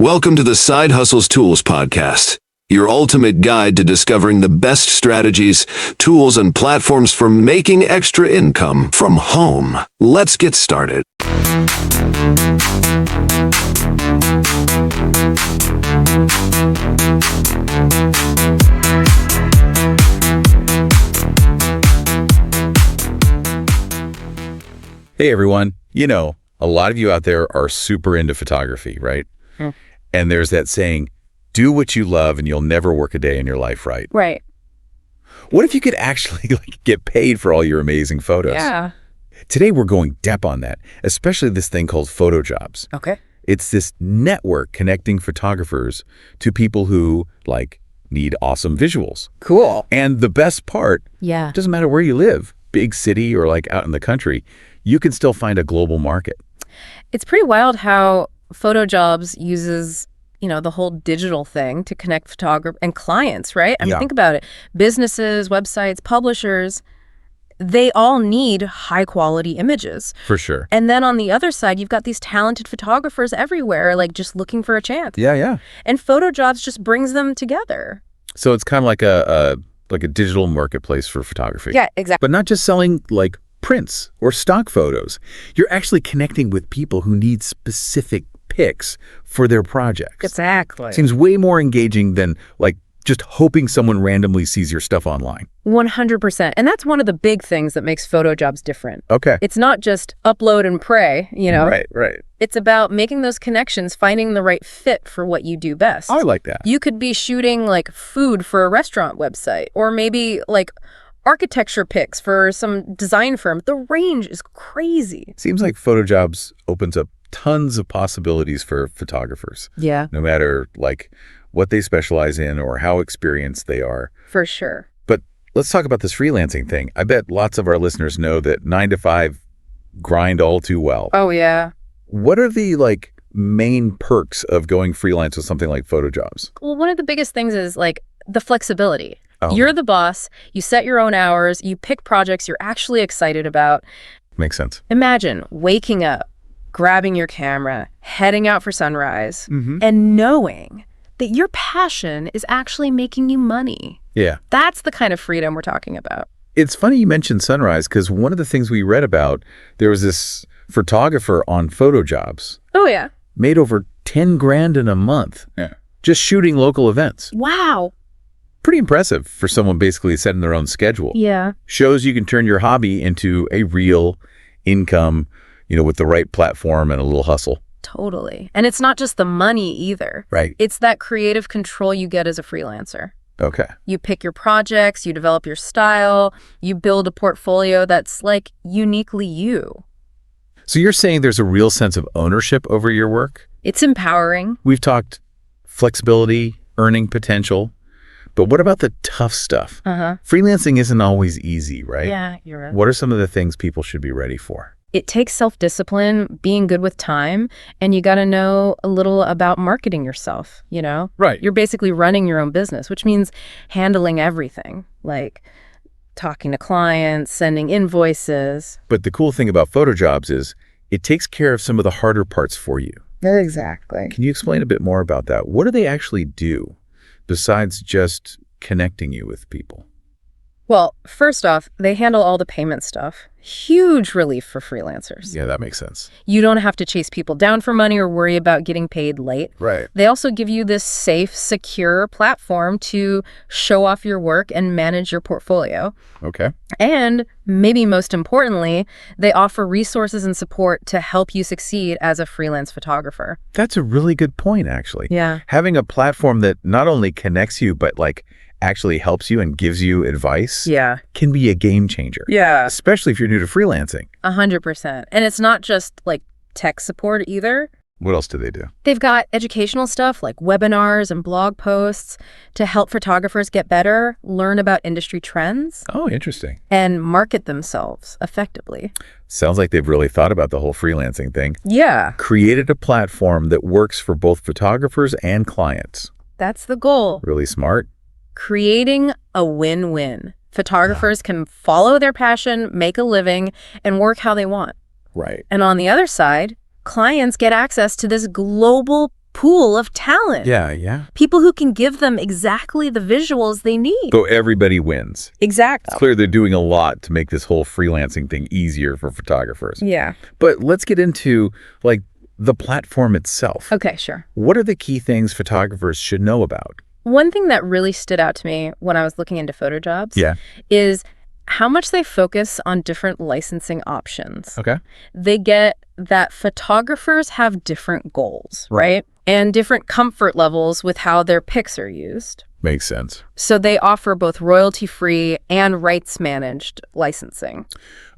Welcome to the Side Hustles Tools Podcast, your ultimate guide to discovering the best strategies, tools, and platforms for making extra income from home. Let's get started. Hey everyone, a lot of you out there are super into photography, right? And there's that saying, do what you love and you'll never work a day in your life, right? Right. What if you could actually get paid for all your amazing photos? Yeah. Today we're going deep on that, especially this thing called Photojobz. Okay. It's this network connecting photographers to people who need awesome visuals. Cool. And the best part, Yeah. it doesn't matter where you live, big city or out in the country, you can still find a global market. It's pretty wild how Photojobz uses, the whole digital thing to connect photographers and clients, right? I mean, think about it. Businesses, websites, publishers, they all need high quality images. For sure. And then on the other side, you've got these talented photographers everywhere, just looking for a chance. Yeah. And Photojobz just brings them together. So it's kind of like a digital marketplace for photography. Yeah, exactly. But not just selling prints or stock photos. You're actually connecting with people who need specific pics for their projects. Exactly. Seems way more engaging than just hoping someone randomly sees your stuff online. 100%. And that's one of the big things that makes Photojobz different. Okay. It's not just upload and pray, Right. It's about making those connections, finding the right fit for what you do best. I like that. You could be shooting food for a restaurant website, or maybe architecture pics for some design firm. The range is crazy. Seems like Photojobz opens up tons of possibilities for photographers. Yeah, No matter what they specialize in or how experienced they are. for sure. But let's talk about this freelancing thing. I bet lots of our listeners know that 9 to 5 grind all too well. Oh, yeah. What are the main perks of going freelance with something like Photojobz? Well, one of the biggest things is the flexibility. Oh. You're the boss. You set your own hours. You pick projects you're actually excited about. Makes sense. Imagine waking up, grabbing your camera, heading out for sunrise, Mm-hmm. and knowing that your passion is actually making you money. Yeah. That's the kind of freedom we're talking about. It's funny you mentioned sunrise because one of the things we read about, there was this photographer on Photojobz, Oh, yeah. made over 10 grand in a month. Yeah. Just shooting local events. Wow. Pretty impressive for someone basically setting their own schedule. Yeah. Shows you can turn your hobby into a real income, with the right platform and a little hustle. Totally. And it's not just the money either. Right. It's that creative control you get as a freelancer. Okay. You pick your projects, you develop your style, you build a portfolio that's uniquely you. So you're saying there's a real sense of ownership over your work? It's empowering. We've talked flexibility, earning potential, but what about the tough stuff? Uh-huh. Freelancing isn't always easy, right? Yeah, you're right. What are some of the things people should be ready for? It takes self-discipline, being good with time, and you got to know a little about marketing yourself, Right. You're basically running your own business, which means handling everything, talking to clients, sending invoices. But the cool thing about Photojobz is it takes care of some of the harder parts for you. Exactly. Can you explain a bit more about that? What do they actually do besides just connecting you with people? Well, first off, they handle all the payment stuff. Huge relief for freelancers. Yeah, that makes sense. You don't have to chase people down for money or worry about getting paid late. Right. They also give you this safe, secure platform to show off your work and manage your portfolio. Okay. And maybe most importantly, they offer resources and support to help you succeed as a freelance photographer. That's a really good point, actually. Yeah. Having a platform that not only connects you, but actually helps you and gives you advice can be a game changer. Yeah. Especially if you're new to freelancing. 100%. And it's not just tech support either. What else do they do? They've got educational stuff like webinars and blog posts to help photographers get better, learn about industry trends, Oh, interesting. and market themselves effectively. Sounds like they've really thought about the whole freelancing thing. Yeah, Created a platform that works for both photographers and clients. that's the goal. Really smart. Creating a win-win. Photographers can follow their passion, make a living, and work how they want. Right. And on the other side, clients get access to this global pool of talent. Yeah. People who can give them exactly the visuals they need. So everybody wins. Exactly. It's clear they're doing a lot to make this whole freelancing thing easier for photographers. Yeah. But let's get into, like, the platform itself. Okay, sure. What are the key things photographers should know about? One thing that really stood out to me when I was looking into Photojobz is how much they focus on different licensing options. Okay. They get that photographers have different goals, right? And different comfort levels with how their pics are used. Makes sense. So they offer both royalty-free and rights-managed licensing.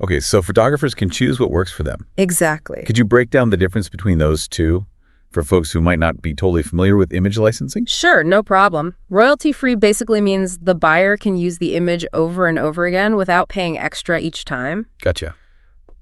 Okay, so photographers can choose what works for them. Exactly. Could you break down the difference between those two for folks who might not be totally familiar with image licensing? Sure, no problem. Royalty-free basically means the buyer can use the image over and over again without paying extra each time. Gotcha.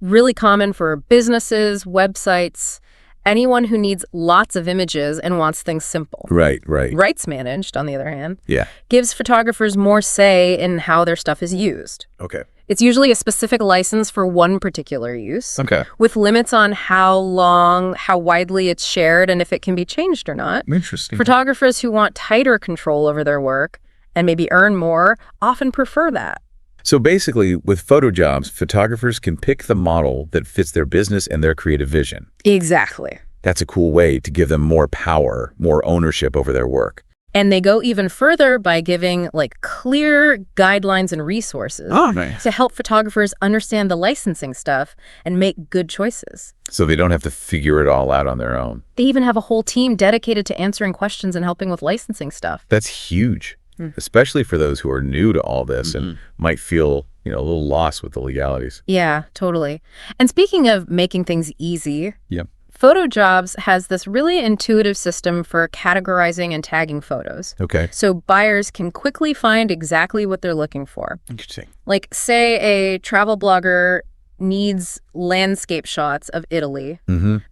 Really common for businesses, websites, anyone who needs lots of images and wants things simple. Right. Rights managed, on the other hand, Yeah. gives photographers more say in how their stuff is used. Okay. It's usually a specific license for one particular use, Okay. with limits on how long, how widely it's shared, and if it can be changed or not. Interesting. Photographers who want tighter control over their work and maybe earn more often prefer that. So basically, with Photojobz, photographers can pick the model that fits their business and their creative vision. Exactly. That's a cool way to give them more power, more ownership over their work. And they go even further by giving clear guidelines and resources Nice. to help photographers understand the licensing stuff and make good choices. So they don't have to figure it all out on their own. They even have a whole team dedicated to answering questions and helping with licensing stuff. That's huge, especially for those who are new to all this and might feel, a little lost with the legalities. Yeah, totally. And speaking of making things easy, Yep. Photojobz has this really intuitive system for categorizing and tagging photos. Okay. So buyers can quickly find exactly what they're looking for. Interesting. Like, say a travel blogger needs landscape shots of Italy.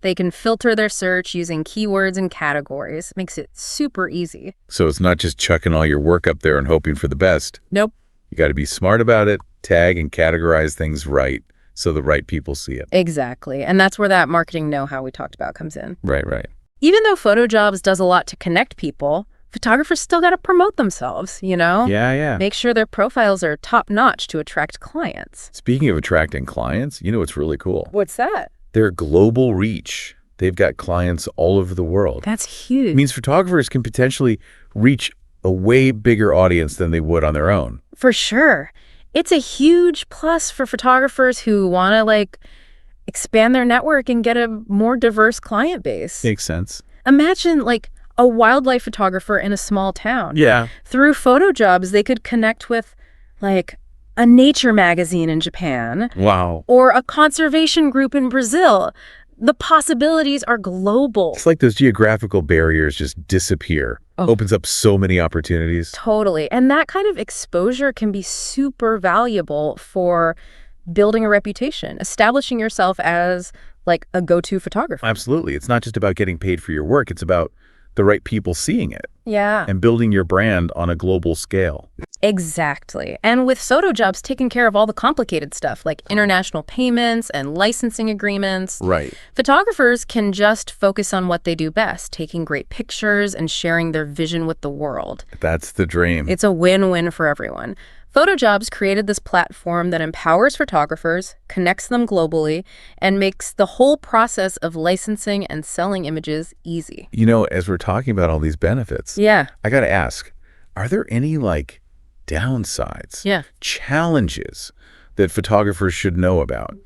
They can filter their search using keywords and categories. Makes it super easy. So it's not just chucking all your work up there and hoping for the best. Nope. You got to be smart about it, tag and categorize things right so the right people see it. Exactly. And that's where that marketing know-how we talked about comes in. Right. Even though Photojobz does a lot to connect people, photographers still got to promote themselves, Yeah. Make sure their profiles are top-notch to attract clients. Speaking of attracting clients, what's really cool? What's that? Their global reach. They've got clients all over the world. That's huge. It means photographers can potentially reach a way bigger audience than they would on their own. For sure. It's a huge plus for photographers who want to expand their network and get a more diverse client base. Makes sense. Imagine a wildlife photographer in a small town. Yeah. Through Photojobz, they could connect with a nature magazine in Japan. Wow. Or a conservation group in Brazil. The possibilities are global. It's like those geographical barriers just disappear. Opens up so many opportunities. Totally. And that kind of exposure can be super valuable for building a reputation, establishing yourself as a go-to photographer. Absolutely. It's not just about getting paid for your work. It's about the right people seeing it. Yeah. And building your brand on a global scale. Exactly. And with Photojobz taking care of all the complicated stuff like international payments and licensing agreements, Right. photographers can just focus on what they do best, taking great pictures and sharing their vision with the world. That's the dream. It's a win-win for everyone. Photojobz created this platform that empowers photographers, connects them globally, and makes the whole process of licensing and selling images easy. As we're talking about all these benefits, Yeah. I got to ask, are there any downsides, challenges that photographers should know about?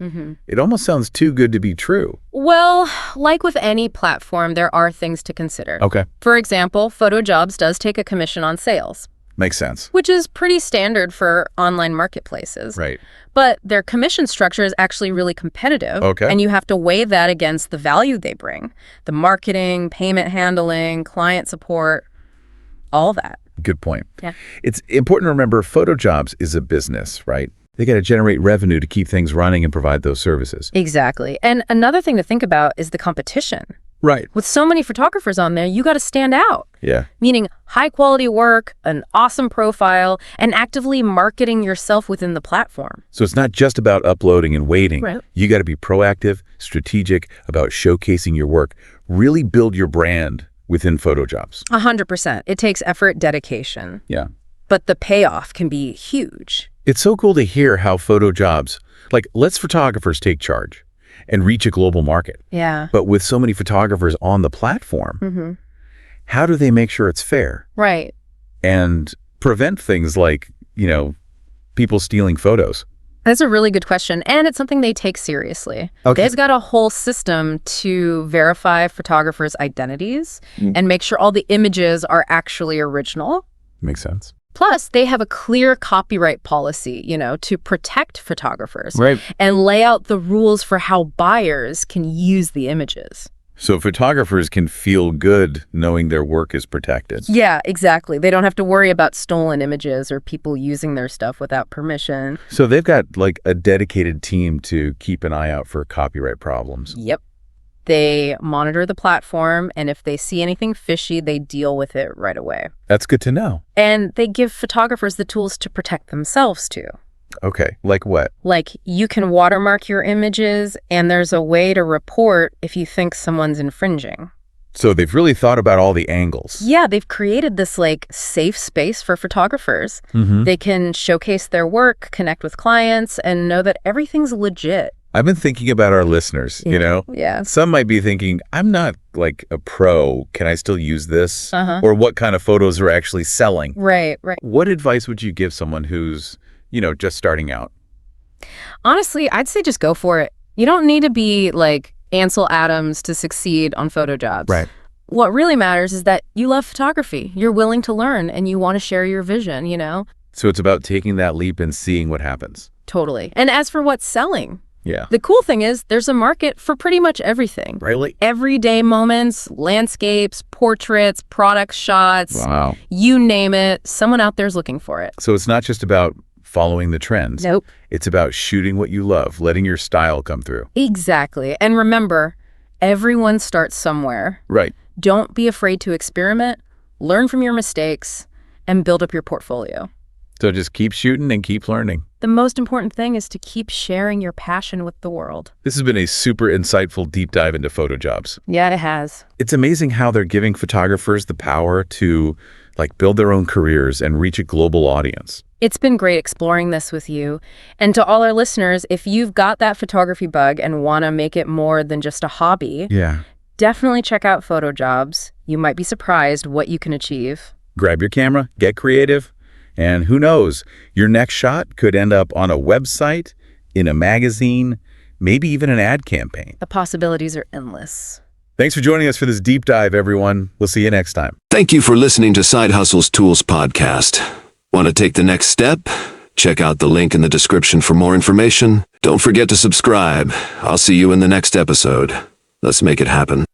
It almost sounds too good to be true. Well, like with any platform, there are things to consider. Okay. For example, Photojobz does take a commission on sales, Makes sense. which is pretty standard for online marketplaces. Right. But their commission structure is actually really competitive. Okay. And you have to weigh that against the value they bring. The marketing, payment handling, client support, all that. Good point. Yeah. It's important to remember Photojobz is a business, right? They got to generate revenue to keep things running and provide those services. Exactly. And another thing to think about is the competition. Right. With so many photographers on there, you got to stand out. Yeah. Meaning high quality work, an awesome profile, and actively marketing yourself within the platform. So it's not just about uploading and waiting. Right. You got to be proactive, strategic about showcasing your work. Really build your brand within Photojobz. 100%. It takes effort, dedication. Yeah. But the payoff can be huge. It's so cool to hear how Photojobz, like, lets photographers take charge and reach a global market. Yeah. But with so many photographers on the platform, how do they make sure it's fair? Right. And prevent things like, people stealing photos? That's a really good question, and it's something they take seriously. Okay. They've got a whole system to verify photographers' identities and make sure all the images are actually original. Makes sense. Plus, they have a clear copyright policy, to protect photographers Right. and lay out the rules for how buyers can use the images. So photographers can feel good knowing their work is protected. Yeah, exactly. They don't have to worry about stolen images or people using their stuff without permission. So they've got like a dedicated team to keep an eye out for copyright problems. Yep. They monitor the platform, and if they see anything fishy, they deal with it right away. That's good to know. And they give photographers the tools to protect themselves, too. Okay, like what? Like, you can watermark your images, and there's a way to report if you think someone's infringing. So they've really thought about all the angles. Yeah, they've created this, safe space for photographers. They can showcase their work, connect with clients, and know that everything's legit. I've been thinking about our listeners, Yeah. Some might be thinking, I'm not like a pro. Can I still use this? Or what kind of photos are actually selling? Right. What advice would you give someone who's, just starting out? Honestly, I'd say just go for it. You don't need to be like Ansel Adams to succeed on Photojobz. Right. What really matters is that you love photography. You're willing to learn and you want to share your vision, So it's about taking that leap and seeing what happens. Totally. And as for what's selling, Yeah. the cool thing is there's a market for pretty much everything. Really? Everyday moments, landscapes, portraits, product shots, Wow. you name it, someone out there's looking for it. So it's not just about following the trends. Nope. It's about shooting what you love, letting your style come through. Exactly. And remember, everyone starts somewhere. Right. Don't be afraid to experiment, learn from your mistakes, and build up your portfolio. So just keep shooting and keep learning. The most important thing is to keep sharing your passion with the world. This has been a super insightful deep dive into Photojobz. Yeah, it has. It's amazing how they're giving photographers the power to build their own careers and reach a global audience. It's been great exploring this with you. And to all our listeners, if you've got that photography bug and want to make it more than just a hobby, definitely check out Photojobz. You might be surprised what you can achieve. Grab your camera, get creative, and who knows, your next shot could end up on a website, in a magazine, maybe even an ad campaign. The possibilities are endless. Thanks for joining us for this deep dive, everyone. We'll see you next time. Thank you for listening to Side Hustles Tools Podcast. Want to take the next step? Check out the link in the description for more information. Don't forget to subscribe. I'll see you in the next episode. Let's make it happen.